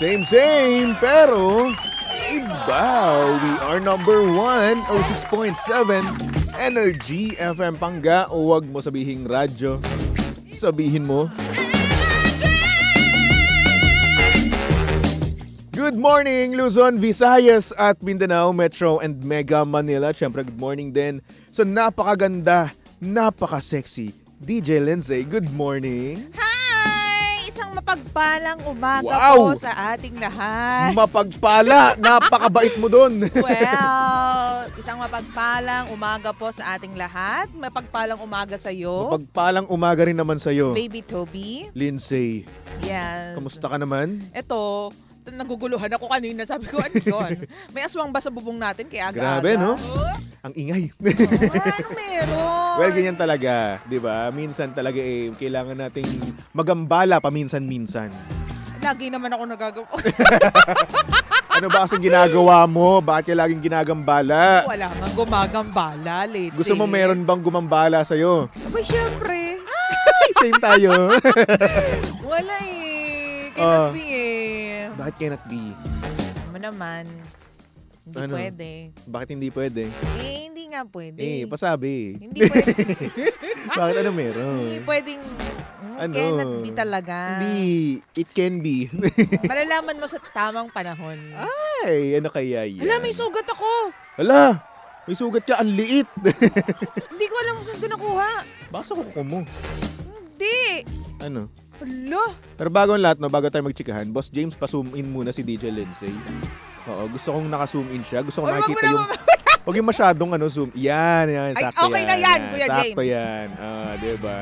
Same, pero iba. We are number 1, 06.7 Energy FM Pangga. Huwag mo sabihing radyo. Sabihin mo. Good morning, Luzon, Visayas at Mindanao, Metro and Mega Manila. Siyempre, good morning din sa napakaganda, napaka-sexy DJ Lindsay. Good morning. Hi! Isang mapagpalang umaga Wow! po sa ating lahat. Mapagpala, napakabait mo dun. Well, isang mapagpalang umaga po sa ating lahat. Mapagpalang umaga sa iyo, Mapagpalang umaga rin naman sa'yo, Baby Toby. Lindsay. Yes. Kamusta ka naman? Ito, naguguluhan ako kanina. Sabi ko, ano yun? May aswang ba sa bubong natin? Kaya aga-aga. Grabe, no? Ang ingay. Ano meron? Well, ganyan talaga, 'di ba? Minsan talaga kailangan nating magambala paminsan-minsan. Lagi naman ako nagagawa. Ano ba kasi ginagawa mo? Bakit ka laging ginagambala? Wala mang gumagambala lately. Gusto mo meron bang gumambala sa'yo? Abay, syempre. Ay, same tayo. Wala eh. Cannot be eh. Bakit cannot be? Ano naman? Hindi Ano? pwede. Bakit hindi pwede? Hindi nga pwede. Pasabi. Hindi pwede. Bakit ano meron? Hindi pwedeng Ano? cannot be talaga. Hindi. It can be. Malalaman mo sa tamang panahon. Ay, ano kaya yan? Hala, may sugat ako. Hala, may sugat ka. Ang liit. Hindi ko alam kung saan ko nakuha. Baka sa kuko mo. Hindi. Ano? Hala. Pero bago ang lahat, no, bago tayo magchikahan, Boss James, pa-zoom in muna si DJ Lindsay. Oo, gusto kong naka-zoom in siya. Gusto kong Wag mo nakikita yung... Huwag yung masyadong zoom. Yan, Ay, sakto okay na yan, Kuya sakto James. yan. Diba?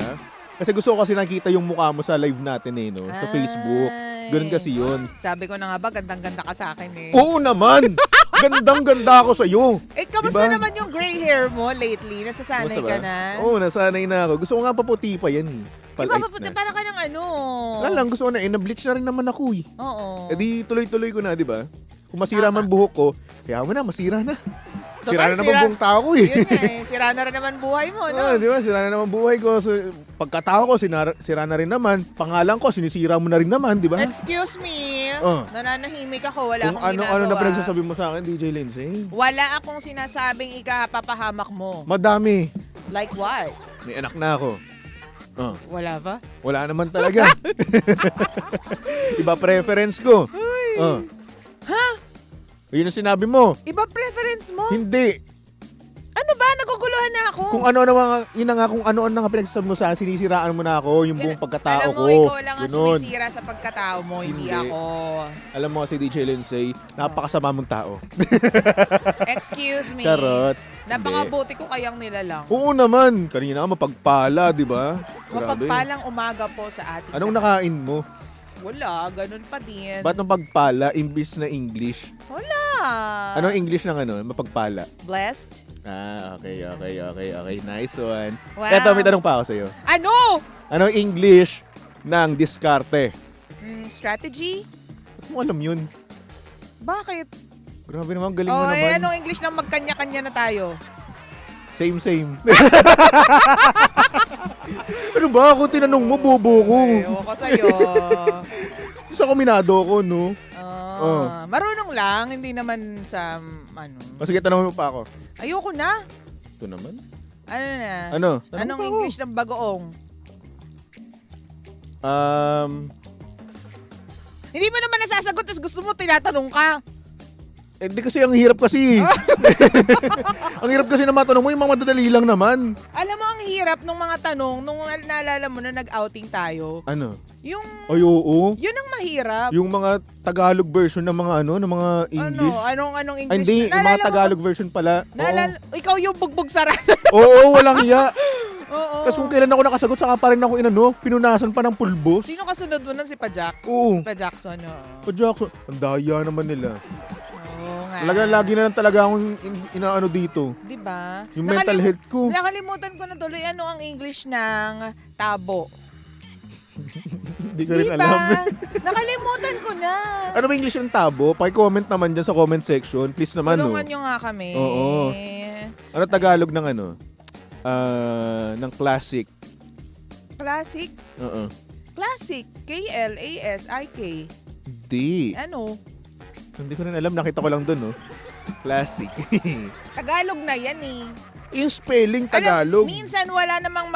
Kasi gusto ko kasi nakita yung mukha mo sa live natin no? Sa Facebook. Ganun kasi yun. Sabi ko na nga ba, gandang-ganda ka sa akin eh. Oo naman! Gandang-ganda ako sa'yo. Kamusta Diba? naman yung gray hair mo lately? Nasasanay Kamusta ka ba? na? Oo, nasanay na ako. Gusto ko nga paputi pa yan Diba papunta para ka ng ano? Wala lang, gusto ko na. Na-bleach na rin naman ako Oo. Eh di tuloy-tuloy ko na, di ba? Kung masira man buhok ko, kaya mo na, masira na. Sira na naman buong tao ko eh. Yun nga eh. Sira na rin naman buhay mo, no? Di ba? Sira na naman buhay ko. So, pagkatao ko, sira na rin naman. Pangalan ko, sinisira mo na rin naman, di ba? Excuse me. Nananahimik ako. Wala Kung akong ginagawa. ano na pinagsasabi mo sa akin, DJ Lindsay? Wala akong sinasabing ikapapahamak mo. Madami. Like what? May anak na ako. Wala ba? Wala naman talaga. Iba preference ko. Ha? Yun ang sinabi mo. Iba preference mo? Hindi. Ano ba? Naguguluhan na ako. Kung ano na mga, ina nga, kung ano na nga pinagsasabi mo sa akin, sinisiraan mo na ako, yung buong pagkatao Alam ko. mo, ikaw lang ang Ganun. sumisira sa pagkatao mo, hindi Hindi. ako. Alam mo kasi DJ Lindsay, napakasama mong tao. Excuse me. Charot. Napakabuti ko kayang nilalang. Oo naman. Kanina ka mapagpala, di ba? Grabe. Mapagpalang umaga po sa ating Anong nakain mo? Wala, ganun pa din. Ba't mapagpala imbis na English? Wala. Anong English ng mapagpala? Blessed? Okay. Nice one. Wow. Eto, may tanong pa ako sa'yo. Ano? Anong English ng diskarte? Strategy? Ba't mo alam yun? Bakit? Grabe naman, galing mo naman. Anong English ng magkanya-kanya na tayo? Same. Ano ba? Kung tinanong mo, bobo ko. Ewan ko sa'yo. Sa kombinado ko, no? Marunong lang, hindi naman sa Sige, tanong mo pa ako. Ayoko na. Ito naman. Ano na? Ano? Tanong Anong pa ako. English ng bagoong? Hindi mo naman nasasagot, tapos gusto mo tinatanong ka. Di kasi ang hirap kasi. Ang hirap kasi na matanong mo, yung mga madadali lang naman. Alam mo, ang hirap nung mga tanong, nung naalala mo na nag-outing tayo, Ano? yung, Ay, oo. yun ang mahirap. Yung mga Tagalog version ng mga ng mga English. Anong Ay, English? hindi, yung Naalala mga Tagalog version pala. Ikaw yung bugbog sarado. Oo, walang iya. Oo. Kasi kung kailan ako nakasagot, saka pa rin ako pinunasan pa ng pulbos. Sino kasunod mo nun? Si Pajak? Oo. Pa Jackson, oo. Pa Jackson, ang daya naman nila. Oo nga. Talaga, lagi na lang talaga akong inaano dito. Diba? Yung mental health ko. Nakalimutan ko na tuloy ano ang English ng tabo. Hindi ko rin Diba? alam. Nakalimutan ko na. Ano ba English ng tabo? Paki-comment naman dyan sa comment section. Please naman, no? Tulungan nyo nga kami. Oo. Ano Tagalog ng ng classic? Classic? Oo. Classic. K-L-A-S-I-K. Hindi. Ano? Hindi ko rin alam. Nakita ko lang dun, no? Classic. Tagalog na yan eh. Yung spelling Tagalog. Minsan wala namang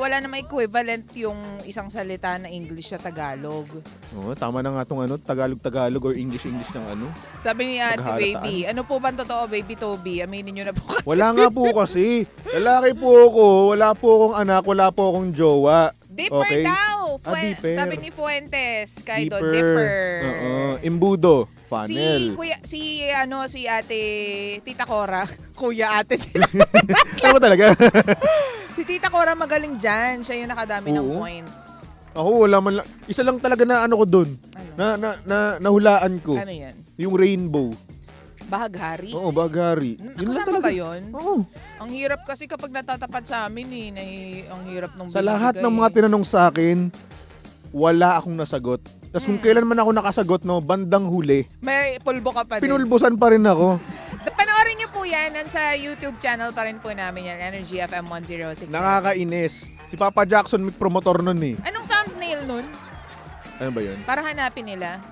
wala namang equivalent yung isang salita na English sa Tagalog. Oo, tama na nga itong Tagalog-Tagalog or English-English ng ano. Sabi ni Ate Paghahalataan. Baby, ano po ba ang totoo, Baby Toby? Aminin nyo na po kasi. Wala nga po kasi. Lalaki po ako. Wala po akong anak. Wala po akong jowa. Dipper Okay. daw. Dipper. Sabi ni Fuentes, kay Don Dipper. Oo. Imbudo. Funnel. Si Ate Tita Cora. Kuya Ate. Ano ba talaga? Si Tita Cora magaling dyan. Siya yung nakadami ng Oo. points. Ako, wala man lang. Isa lang talaga na ano ko dun. Ano? Nahulaan ko. Ano yan? Yung rainbow. Bahaghari? Oo, baghari. Yun lang Kasama talaga. ba yun? Oo. Ang hirap kasi kapag natatapat sa amin ang hirap nung Sa lahat ng mga tinanong sa akin, wala akong nasagot. Tapos kung kailan man ako nakasagot, no, bandang huli, May pulbo ka pa din. pinulbusan pa rin ako. Panoorin niyo po yan. Sa YouTube channel pa rin po namin yan. Energy FM 106. Nakakainis. Si Papa Jackson may promotor nun eh. Anong thumbnail nun? Ano ba yun? Para hanapin nila.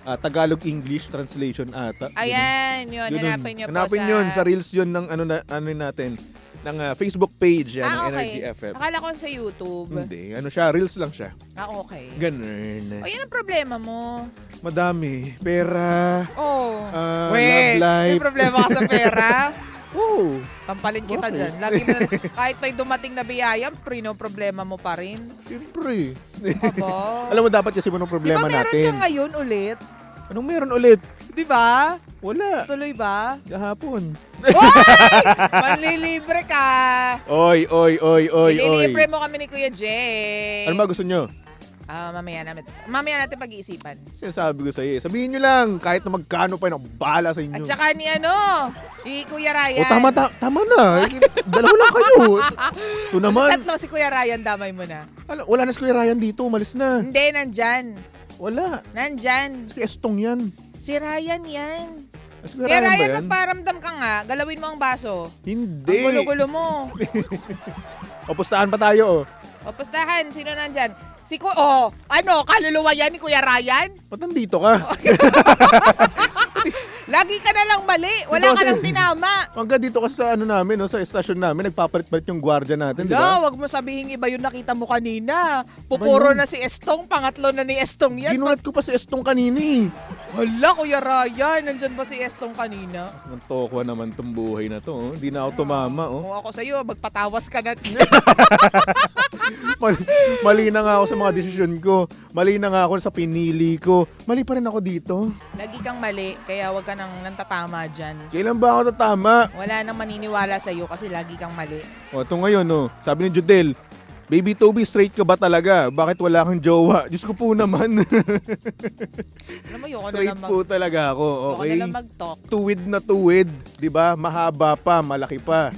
Tagalog-English translation ata. Ayan, yun. Yun. Hanapin niyo po Hanapin yun sa reels yun ng ano natin. Ng Facebook page yan, ng Energy okay. FM. Akala ko sa YouTube. Hindi, ano siya, reels lang siya. Okay. Ganun. O, yan ang problema mo. Madami. Pera, Oh. love life. May problema ka sa pera. Oo. Tampalin kita Bakit? dyan. Lagi mo kahit may dumating na biyaya, problema mo pa rin. Siyempre. Aba. Alam mo, dapat kasi mo ng problema Di ba meron natin. ka ngayon ulit? Anong meron ulit? Di ba? Wala. Tuloy ba? Kahapon. Manlilibre ka. Oy. Ililibre mo kami ni Kuya Jay. Ano ba gusto nyo? Mamaya natin pag-iisipan. Sinasabi ko sa iyo. Sabihin nyo lang, kahit na magkano pa yun, ang bahala sa inyo. At saka ni Kuya Ryan. O tama na. Dalawa lang kayo. Ito naman. Tatlo si Kuya Ryan, damay mo na. Wala na si Kuya Ryan dito, umalis na. Hindi, nandyan. Wala. Nandyan. Si Estong yan. Si Ryan yan. Si Kuya Kuya Ryan ba Ryan, yan? magparamdam ka nga. Galawin mo ang baso. Hindi. Ang gulo-gulo mo. O, pustahan pa tayo. O, pustahan. Sino nandyan? Kaluluwa yan ni Kuya Ryan? Ba't nandito ka? Lagi ka na lang mali. Wala ka nang tinama. Hanggang dito kasi sa namin, no, sa estasyon namin, nagpapalit-palit yung gwardiya natin, di ba? Wag mo sabihin iba yung nakita mo kanina. Pupuro Ba yun? na si Estong, pangatlo na ni Estong yan. Ginulat ko pa si Estong kanina eh. Hala, Kuya Ryan, nandyan ba si Estong kanina? Ang tokwa naman tong buhay na to. Oh. Hindi na ako tumama. Oh. Kung ako sa'yo, magpatawas ka na. Mali na nga ako sa mga desisyon ko. Mali na nga ako sa pinili ko. Mali pa rin ako dito. Lagi kang mali, kaya wag ka nang nantatama dyan. Kailan ba ako tatama? Wala nang maniniwala sa'yo kasi lagi kang mali. O, ito ngayon, no. Sabi ni Judel, Baby Toby, straight ka ba talaga? Bakit wala kang jowa? Diyos ko po naman. Alam mo, yoko Straight na lang po talaga ako, yoko okay? na lang mag-talk. Tuwid na tuwid, di ba? Mahaba pa, malaki pa.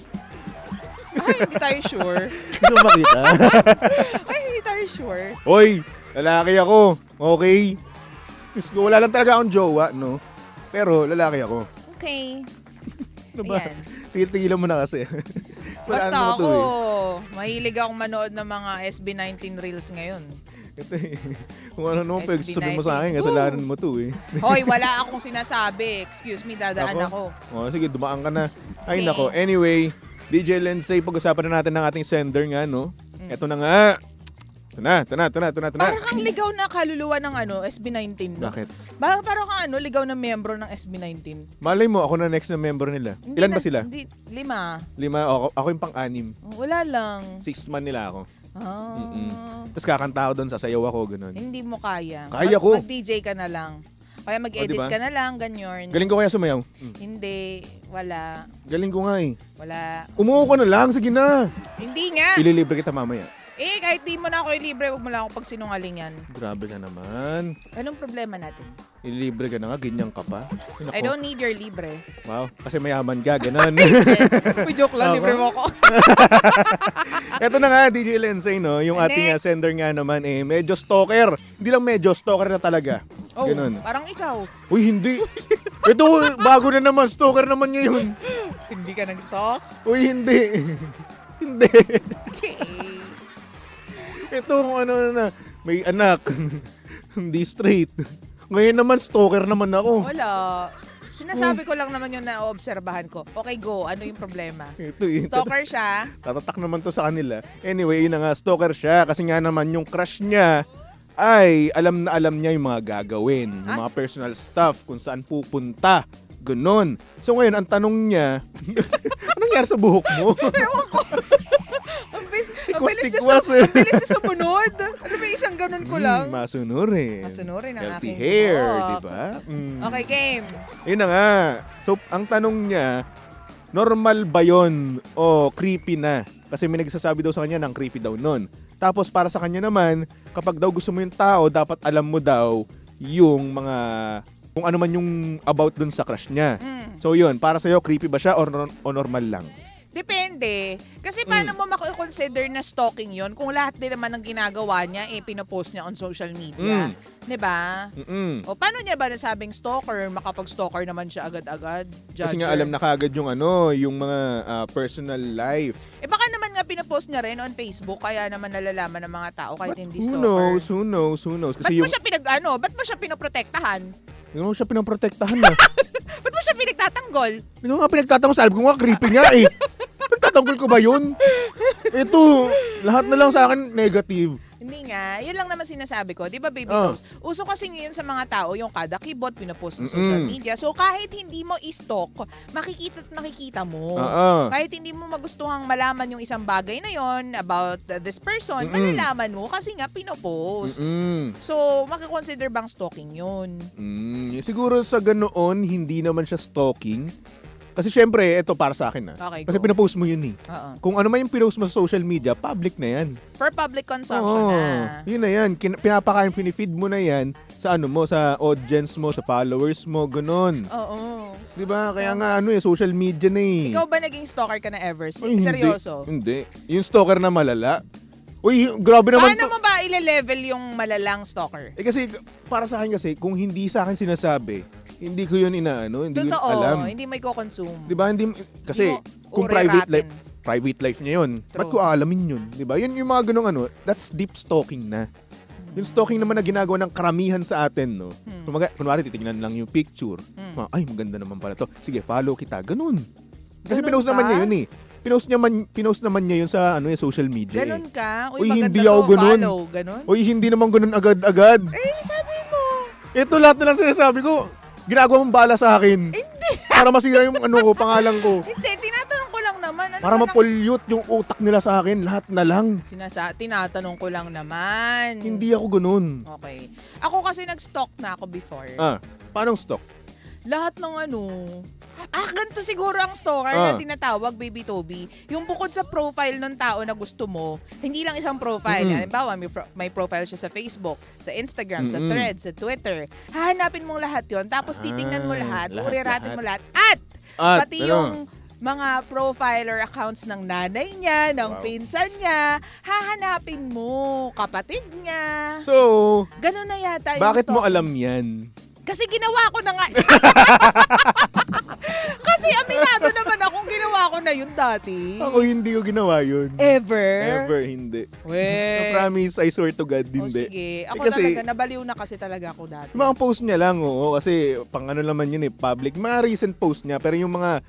Ay, hindi tayo sure. Gusto mo makita? Ay, hindi tayo sure. Hoy, lalaki ako, okay? Diyos ko, wala lang talaga akong jowa, no? Pero lalaki ako. Okay. Ano ba? Ayan. Tigilan mo na kasi. Basta Salaan mo ako, to, eh. mahilig akong manood ng mga SB19 reels ngayon. Ito eh. Kung ano naman SB19. pagsasabi mo sa akin, kasalanan mo to eh. Hoy, wala akong sinasabi. Excuse me, dadaan ako. O, sige, dumaan ka na. Ay, Okay. nako. Anyway, DJ Lensay, pag-usapan na natin ng ating sender nga, no? Ito na nga. Ito na. Parang kang ligaw na kaluluwa ng SB19. Bakit? Parang kang ligaw na membro ng SB19. Malay mo, ako na next na member nila. Hindi Ilan na- ba sila? Hindi, 5. 5. Ako yung pang-anim. Wala lang. 6 man nila ako. Ah. Tapos kakanta ako doon, sasayaw ako, ganun. Hindi mo kaya. Kaya ko. Mag-DJ ka na lang. Kaya mag-edit diba? ka na lang, ganyan. Galing ko kaya sumayaw? Hindi, wala. Galing ko nga eh. Wala. Umuho ka na lang, sige na. Hindi nga. Ililibre kita mamaya. Kahit di mo na ako ilibre, huwag mo lang ako pagsinungalingan. Grabe ka naman. Anong problema natin? Ililibre ka na nga, ganyan ka pa. Ay, nako. I don't need your libre. Wow, kasi mayaman ka, ganun. Uy, joke lang, Okay. libre mo ako. Eto na nga, DJ Lensay, no? Yung ating sender nga naman, medyo stalker. Hindi lang medyo, stalker na talaga. Oh, Ganun. parang ikaw. Uy, hindi. Ito, bago na naman, stalker naman ngayon. Hindi ka nag-stalk? Uy, hindi. Hindi. Okay. Ito, kung ano na, may anak. Hindi straight. Ngayon naman, stalker naman ako. Wala. Sinasabi ko lang naman yung naobserbahan ko. Okay, go. Ano yung problema? Ito eh. Stalker siya. Tatatak naman to sa kanila. Anyway, yun na nga, stalker siya. Kasi nga naman yung crush niya ay alam na alam niya yung mga gagawin. Yung mga personal stuff, kung saan pupunta. Ganon. So ngayon, ang tanong niya, anong nangyari sa buhok mo? Ang bilis niya sumunod. Alam mo, isang ganun ko lang. Masunurin. Masunurin ang Healthy aking hair, buhok. di ba? Okay, game. Yun na nga. So, ang tanong niya, normal ba yun o creepy na? Kasi may nagsasabi daw sa kanya ng creepy daw nun. Tapos para sa kanya naman, kapag daw gusto mo yung tao, dapat alam mo daw yung mga, kung ano man yung about dun sa crush niya. So yun, para sa'yo, creepy ba siya o normal lang? Depende. Kasi paano mo mako-consider na stalking yon kung lahat din naman ng ginagawa niya pinopost niya on social media. 'Di ba? O paano niya ba nasabing stalker? Makapag-stalker naman siya agad-agad. Kasi nga Judger. alam na kagad yung yung mga personal life. Baka naman nga pinopost niya rin on Facebook kaya naman nalalaman ng mga tao kahit hindi Who stalker. knows? Kasi Ba't mo siya ba't mo siya pinoprotektahan? yung siya pinaprotektahan na. Ba't mo siya pinagtatanggol? Hindi ko nga pinagtatanggol. Sabi ko nga, creepy nga eh. Pinagtatanggol ko ba yun? Ito, lahat na lang sa akin negative. Hindi nga. Yun lang naman sinasabi ko. Di ba, baby Oh. Toes? Uso kasi ngayon sa mga tao yung kada keyboard pinapost sa social media. So, kahit hindi mo i-stalk, makikita at makikita mo. Kahit hindi mo magustuhang malaman yung isang bagay na yon about this person, malalaman mo kasi nga pinopost. So, makakonsider bang stalking yun? Siguro sa ganoon, hindi naman siya stalking. Kasi syempre, ito para sa akin Okay, Kasi go. pinapost mo yun eh. Oo. Kung ano man yung pinost mo sa social media, public na yan. For public consumption na. Yun na yan. Pinapakain, pinifeed mo na yan sa sa audience mo, sa followers mo, ganun. Oo. Di ba? Kaya nga social media na eh. Ikaw ba naging stalker ka na ever? Ay, Seryoso? Hindi. Yung stalker na malala. Uy, grabe naman Paano mo ba ile-level yung malalang stalker? Kasi para sa akin kasi, kung hindi sa akin sinasabi, hindi ko yun hindi ko Totoo, alam. hindi may ko-consume. Di ba? Hindi, kasi Hindi mo kung ureratin. private life niya yun. True. Ba't ko aalamin yun? Di ba? Yun yung mga ganung that's deep stalking na. Yung stalking naman na ginagawa ng karamihan sa atin, no? Kunwari, titignan lang yung picture. Ay, maganda naman pala to. Sige, follow kita. Ganun. Kasi Ganun pinost ka? naman niya yun eh. Pinost naman niya yun sa social media. Ganon ka? Uy, maganda hindi to, ako ganun. follow. Ganon? Uy, hindi naman ganun agad-agad. Sabi mo. Ito lahat na lang sinasabi ko. Ginagawa mong bala sa akin. Hindi. Para masira yung pangalan ko. Hindi, tinatanong ko lang naman. Ano Para ba ma-pollute yung utak nila sa akin. Lahat na lang. tinatanong ko lang naman. Hindi ako ganun. Okay. Ako kasi nag-stalk na ako before. Paano stalk? Lahat ng ganito siguro ang stalker na tinatawag, Baby Toby. Yung bukod sa profile ng tao na gusto mo, hindi lang isang profile. Halimbawa, may profile siya sa Facebook, sa Instagram, sa Threads, sa Twitter. Hahanapin mong lahat yon, tapos titingnan mo lahat, ureratin mo lahat. At pati yung mga profile or accounts ng nanay niya, ng pinsan niya, hahanapin mo, kapatid niya. So, Ganun na yata yung bakit mo stalking. alam yan? Kasi ginawa ko na nga. Kasi aminado naman akong ginawa ko na yun dati. Ako hindi ko ginawa yun. Ever? Hindi. Weh. I promise, I swear to God, O hindi. sige. Ako kasi, talaga, nabaliw na kasi talaga ako dati. Yung mga post niya lang, kasi pang naman yun public. Mga recent post niya, pero yung mga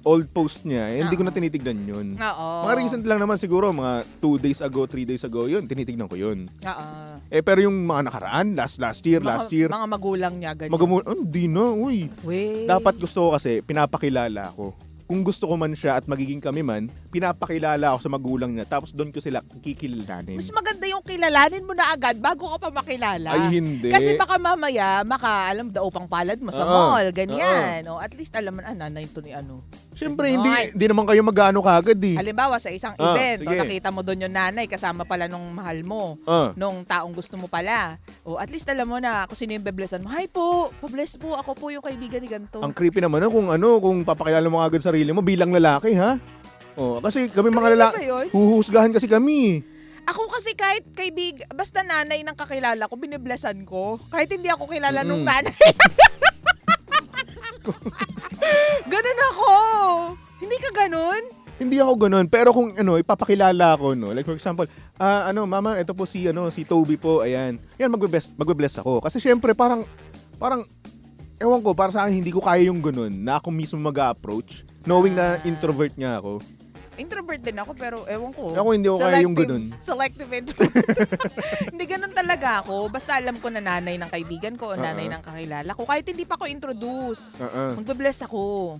old post niya, hindi ko na tinitignan yun. Oo. Mga recent lang naman siguro, mga 2 days ago, 3 days ago, yun, tinitignan ko yun. Oo. Pero yung mga nakaraan, last year, Mga magulang niya, ganyan. hindi na, uy. Weh. Dapat gusto ko kasi, pinapakilala ako. Kung gusto ko man siya at magiging kami man, pinapakilala ako sa magulang niya. Tapos doon ko sila kikilalanin. Mas maganda yung kilalanin mo na agad bago ka pa makilala. Ay, hindi. Kasi baka mamaya, alam, daupang palad mo sa mall, ganyan. O, at least alam mo, nanay to ni ano. Siyempre, Ganon. hindi naman kayo mag-ano kagad eh. Halimbawa, sa isang event, o sige. nakita mo doon yung nanay, kasama pala nung mahal mo, nung taong gusto mo pala. O, at least alam mo na kung sino yung beblessan mo. Hi po, pabless po, ako po yung kaibigan ni ganito. Ang creepy naman kung papakilala mo agad sarili mo bilang lalaki, ha? Kasi kami mga lalaki, ba yun? huhusgahan kasi kami. Ako kasi kahit basta nanay ng kakilala ko, biniblessan ko. Kahit hindi ako kilala nung nanay. Ganun ako. Hindi ka ganun? Hindi ako ganun, pero kung ipapakilala ako, like for example, mama, ito po si Toby po, ayan. Yan, magbe-bless ako. Kasi syempre parang parang, ewan ko, para sa akin, hindi ko kaya yung ganun na ako mismo mag-approach. Knowing na introvert nga ako. Introvert din ako, pero ewan ko. Ako hindi ko kaya yung ganun. Selective introvert. Hindi ganun talaga ako. Basta alam ko na nanay ng kaibigan ko o nanay ng kakilala ko. Kahit hindi pa ako introduce. Magbe-bless ako.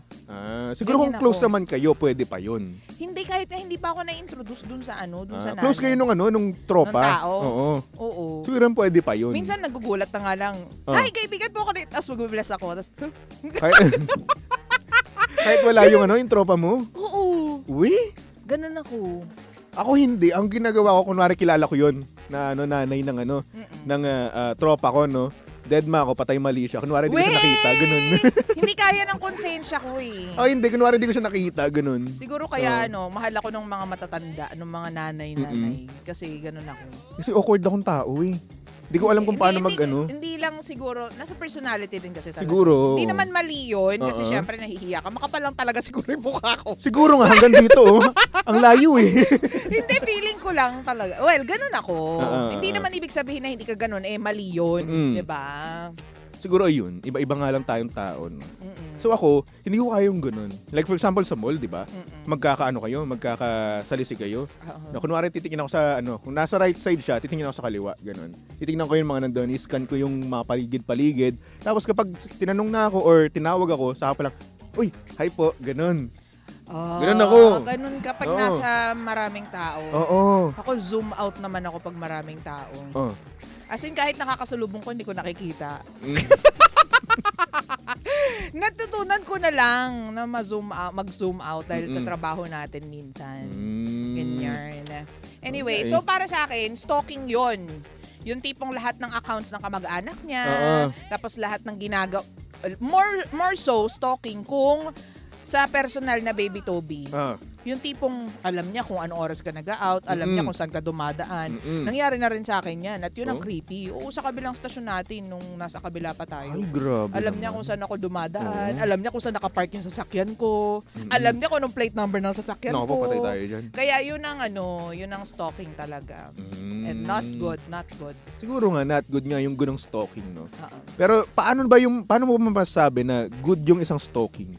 Siguro kung Ganyan close ako. naman kayo, pwede pa yun. Hindi, kahit na hindi pa ako na-introduce dun sa nanay. Close kayo nung tropa? Ng tao? Oo. Oo. Siguro pwede pa yun. Minsan nagugulat na nga lang, ay, kaibigan po ako dito. Tapos magbe-bless ako. Tapos, Kahit wala yung yung tropa mo? oo. Uy? Ganun ako. Ako hindi. Ang ginagawa ko, kunwari kilala ko yun, na nanay ng ng tropa ko, no? Deadma ako, patay mali siya. Kunwari di ko siya nakita, ganun. Hindi kaya ng konsensya ko eh. Hindi. Kunwari di ko siya nakita, ganun. Siguro kaya mahal ako ng mga matatanda, ng mga nanay. Kasi ganun ako. Kasi awkward akong tao eh. Hindi ko alam kung paano Hindi lang siguro, nasa personality din kasi talaga. Siguro. Hindi naman mali yun, kasi syempre nahihiya ka. Makapal lang talaga siguro yung mukha ko. Siguro nga, hanggang dito, ang layo eh. Hindi, feeling ko lang talaga. Well, ganun ako. Hindi naman ibig sabihin na hindi ka ganun, mali yun. Diba? Siguro yun, iba-iba nga lang tayong tao. No? So ako, hindi ko kaya yung ganun. Like for example sa mall, di ba? Magkakasalisi kayo. Na kunwari titingin ako sa kung nasa right side siya, titingin ako sa kaliwa, ganun. Titingnan ko yung mga nandun, iscan ko yung mga paligid-paligid. Tapos kapag tinanong na ako or tinawag ako, saka pa lang, uy, hi po, ganun. Ganun ako. Ganun kapag nasa maraming tao. Oo. Ako zoom out naman ako pag maraming tao. As in, kahit nakakasalubong ko, hindi ko nakikita. Natutunan ko na lang na mag-zoom out dahil sa trabaho natin minsan. Ganyan. Anyway, so para sa akin, stalking yon. Yung tipong lahat ng accounts ng kamag-anak niya, tapos lahat ng ginagawa. More so, stalking kung sa personal na Baby Toby. Yung tipong alam niya kung anong oras ka nag-out, alam niya kung saan ka dumadaan. Nangyari na rin sa akin yan. At yun ang creepy. Oo, sa kabilang stasyon natin nung nasa kabila pa tayo. Ay, grabe Alam niya kung saan ako dumadaan. Alam niya kung saan nakapark yung sasakyan ko. Alam niya kung anong plate number ng sasakyan ko. Patay tayo dyan. Kaya yun ang stalking talaga. And not good. Siguro nga, not good nga yung gunong stalking, no? Pero paano mo masasabi na good yung isang stalking?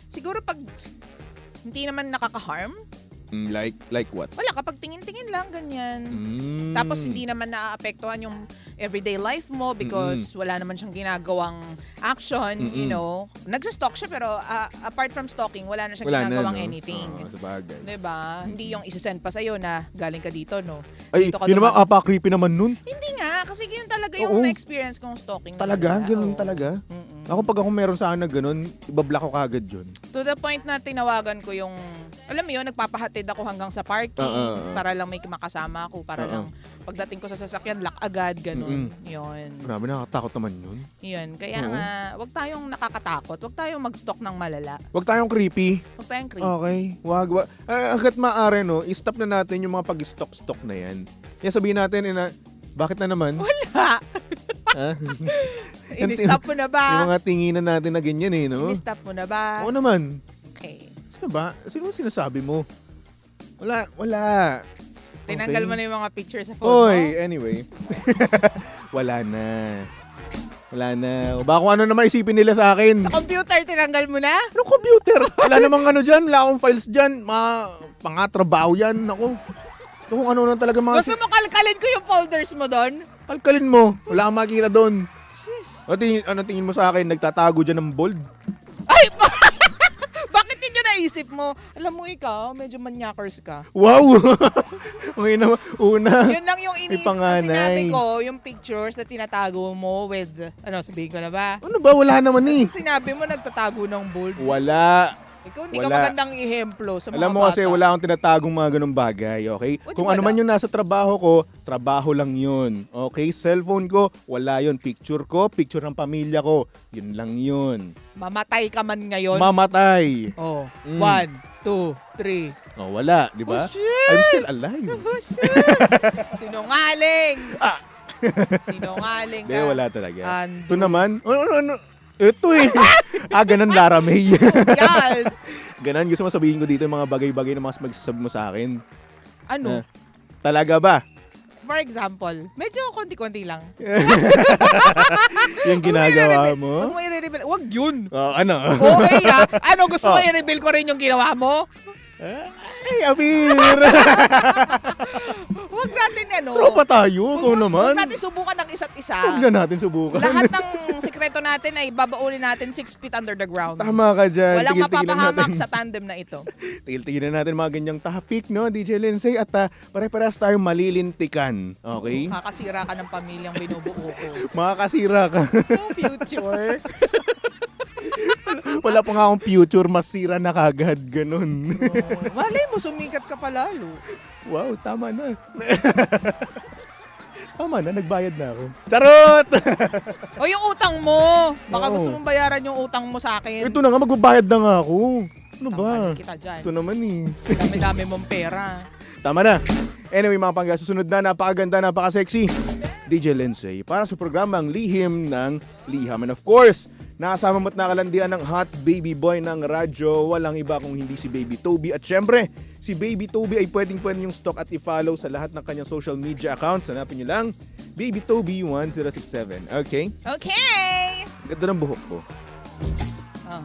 Siguro pag hindi naman nakaka-harm. Like what? Wala, kapag tingin-tingin lang, ganyan. Tapos hindi naman naaapektuhan yung everyday life mo because wala naman siyang ginagawang action, you know. Nagsastalk siya pero apart from stalking, wala na siyang ginagawang anything. Sabagay. Diba? Hindi yung isasend pa sa'yo na galing ka dito, no? Ay, dito ka yun naman, creepy naman nun. Hindi nga, kasi yun talaga yung na-experience kong stalking. Talaga? Ganun talaga? Ako pag ako meron sa akin na ganun, ibablock ko kagad yun. To the point na tinawagan ko yung, alam mo yun, nagpapahatid ako hanggang sa parking para lang may makasama ako, para lang pagdating ko sa sasakyan, lock agad, ganun. Yun. Grabe, nakakatakot naman yun. Yun. Kaya nga, wag tayong nakakatakot. Wag tayong mag-stalk ng malala. Wag tayong creepy. Wag tayong creepy. Okay. Wag. Hanggat maaari, no, i-stop na natin yung mga pag-stalk na yan. Yan sabihin natin, bakit na naman? Wala. In-stop mo na ba? Yung mga tinginan natin na ganyan no? In-stop mo na ba? Oo naman. Okay. Sino ba? Sino sinasabi mo? Wala. Tinanggal mo na yung mga picture sa phone mo? Anyway. Wala na. O baka kung ano naman isipin nila sa akin. Sa computer, tinanggal mo na? Anong computer? Wala namang dyan. Wala akong files dyan. Mga pangatrabaho yan. Ako. Kung ano na talaga mga... Gusto mo kalkalin ko yung folders mo doon? Kalkalin mo. Wala kang makikita doon. Sheesh. Ano tingin mo sa akin? Nagtatago dyan ng bold? Ay! Bakit yun naisip mo? Alam mo ikaw, medyo manyakers ka. Wow! Una. Yun lang yung iniisip ko. Sinabi ko, yung pictures na tinatago mo with, sabihin ko na ba? Ano ba? Wala naman Sinabi mo nagtatago ng bold. Wala. Ikaw hindi ka magandang ihemplo sa mga Alam mo kasi wala akong tinatagong mga ganung bagay, okay? Kung ano man yung nasa trabaho ko, trabaho lang yun. Okay? Cellphone ko, wala yun. Picture ko, picture ng pamilya ko. Yun lang yun. Mamatay ka man ngayon. Mamatay. 1, 2, 3. Wala, di ba? Oh, shit! I'm still alive. Oh, shit! Sinungaling! Sinungaling ka. Hindi, wala talaga. Ando. Ito naman, ano? Ito ganun Lara May. Yes! Ganun, gusto mo sabihin ko dito yung mga bagay-bagay na mas magsasabi mo sa akin. Ano? Talaga ba? for example, medyo konti-konti lang. Yung ginagawa mo? Huwag mo i-reveal. Huwag yun. Ano? Okay Ano, gusto mo i-reveal ko rin yung ginawa mo? Ay, Abir! Huwag natin Tropa tayo, ikaw naman. Huwag natin subukan ng isa't isa. Huwag na natin subukan. Lahat ng sikreto natin ay babaunin natin 6 feet under the ground. Tama ka dyan. Walang Tigil-tigilan mapapahamak natin. sa tandem na ito. Tigil-tigilan natin mga ganyang topic, no, DJ Lindsay? At pare-parehas tayong malilintikan. Okay? Makakasira ka ng pamilyang binubuo ko. Makakasira ka. Yung future. Wala pa nga akong future, masira na kagad. Ganun. Malay mo, sumikat ka pa lalo. Wow, tama na. Tama na, nagbayad na ako. Charot! O yung utang mo. Baka Oo. gusto mong bayaran yung utang mo sa akin. Ito na nga, magbabayad na nga ako. Ano ba? Tanggalin kita dyan. Ito naman eh. Dami-dami mong pera. Tama na. Anyway mga pangga, susunod na, napakaganda, napaka-sexy. DJ Lindsay, para sa programang Lihim ng Liham. And of course, nakasama mo't nakalandian ng hot baby boy ng radyo. Walang iba kung hindi si Baby Toby. At syempre, si Baby Toby ay pwedeng yung stalk at i-follow sa lahat ng kanyang social media accounts. Hanapin nyo lang, Baby Toby 1067. Okay? Okay! Ganda ng buhok ko.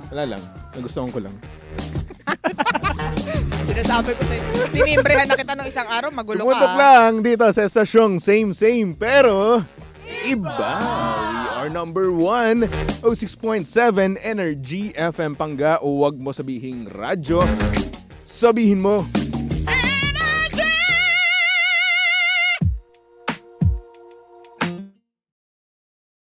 Wala lang. Nagustuhan ko lang. Sinasabi ko sa'yo, tinimbrehan na kita ng isang araw, magulo Tumutok ka. lang dito sa estasyong same pero iba. We are number 1, 06.7 Energy FM Pangga. O wag mo sabihing radyo, sabihin mo